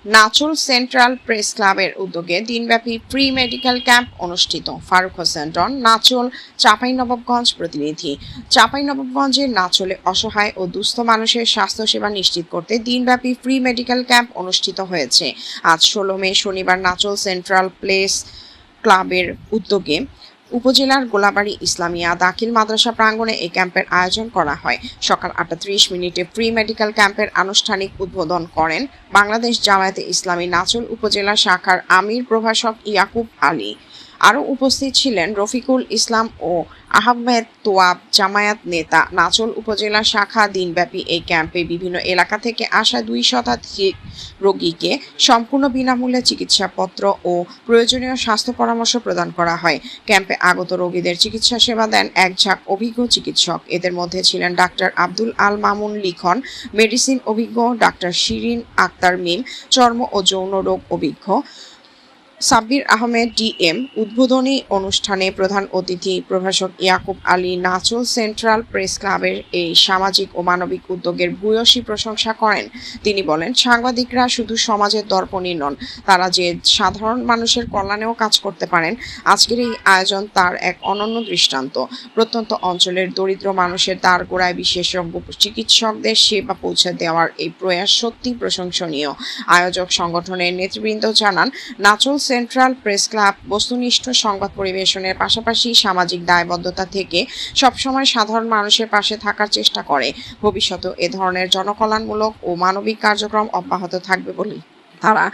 নাচুল central press ক্লাবের উদ্যোগে দিনব্যাপী ফ্রি মেডিকেল ক্যাম্প অনুষ্ঠিত। ফারুক হোসেন ডন, নাচুল, চাঁপাইনবাবগঞ্জ প্রতিনিধি। চাঁপাইনবাবগঞ্জের নাচুলে অসহায় ও দুস্থ মানুষের স্বাস্থ্যসেবা নিশ্চিত করতে দিনব্যাপী ফ্রি মেডিকেল ক্যাম্প অনুষ্ঠিত হয়েছে। আজ 16 মে শনিবার নাচুল সেন্ট্রাল প্রেস ক্লাবের উদ্যোগে উপজেলার গোলাবাড়ী ইসলামিয়া দাখিল মাদ্রাসা প্রাঙ্গণে এই ক্যাম্পের আয়োজন করা হয়। সকাল 8:30 ফ্রি মেডিকেল ক্যাম্পের আনুষ্ঠানিক উদ্বোধন করেন বাংলাদেশ জামায়াতে ইসলামী নাচুল উপজেলা শাখার আমির প্রভাষক ইয়াকুব আলী। আরও উপস্থিত ছিলেন রফিকুল ইসলাম ও আহমেদ তোয়াব জামায়াত নেতা। নাচুল উপজেলা শাখা দিনব্যাপী এই ক্যাম্পে বিভিন্ন এলাকা থেকে আসা 2 শতাধিক রোগীকে সম্পূর্ণ বিনামূল্যে চিকিৎসাপত্র ও প্রয়োজনীয় স্বাস্থ্য পরামর্শ প্রদান করা হয়। ক্যাম্পে আগত রোগীদের চিকিৎসা সেবা দেন এক ঝাঁক অভিজ্ঞ চিকিৎসক। এদের মধ্যে ছিলেন ডাক্তার আব্দুল আল মামুন লিখন, মেডিসিন অভিজ্ঞ, ডাক্তার শিরিন আক্তার মিম, চর্ম ও যৌন রোগ অভিজ্ঞ, সাব্বির আহমেদ ডিএম। উদ্বোধনী অনুষ্ঠানে প্রধান অতিথি প্রভাষক ইয়াকুব আলী নাচুল সেন্ট্রাল প্রেস ক্লাবের এই সামাজিক ও মানবিক উদ্যোগের ভূয়সী প্রশংসা করেন। তিনি বলেন, সাংবাদিকরা শুধু সমাজের দর্পণই নন, তারা যে সাধারণ মানুষের কল্যাণেও কাজ করতে পারেন। আজকের এই আয়োজন তার এক অনন্য দৃষ্টান্ত। প্রত্যন্ত অঞ্চলের দরিদ্র মানুষের দ্বারগোড়ায় বিশেষজ্ঞ চিকিৎসকদের সেবা পৌঁছে দেওয়ার এই প্রয়াস সত্যি প্রশংসনীয়। আয়োজক সংগঠনের নেতৃবৃন্দ জানান, নাচুল সেন্ট্রাল প্রেস ক্লাব বস্তুনিষ্ঠ সংবাদ পরিবেশনের পাশাপাশি সামাজিক দায়বদ্ধতা থেকে সবসময় সাধারণ মানুষের পাশে থাকার চেষ্টা করে। ভবিষ্যতেও এ ধরনের জনকল্যাণমূলক ও মানবিক কার্যক্রম অব্যাহত থাকবে বলে তারা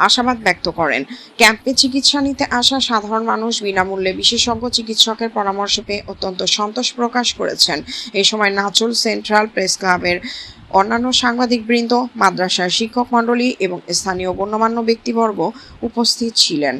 আশাবাদ ব্যক্ত করেন। ক্যাম্পে চিকিৎসা নিতে আসা সাধারণ মানুষ বিনামূল্যে বিশেষজ্ঞ চিকিৎসকের পরামর্শ পেয়ে অত্যন্ত সন্তোষ প্রকাশ করেছেন। এ সময় নাচুল সেন্ট্রাল প্রেস ক্লাবের অন্যান্য সাংবাদিকবৃন্দ, মাদ্রাসার শিক্ষক মণ্ডলী এবং স্থানীয় গণ্যমান্য ব্যক্তিবর্গ উপস্থিত ছিলেন।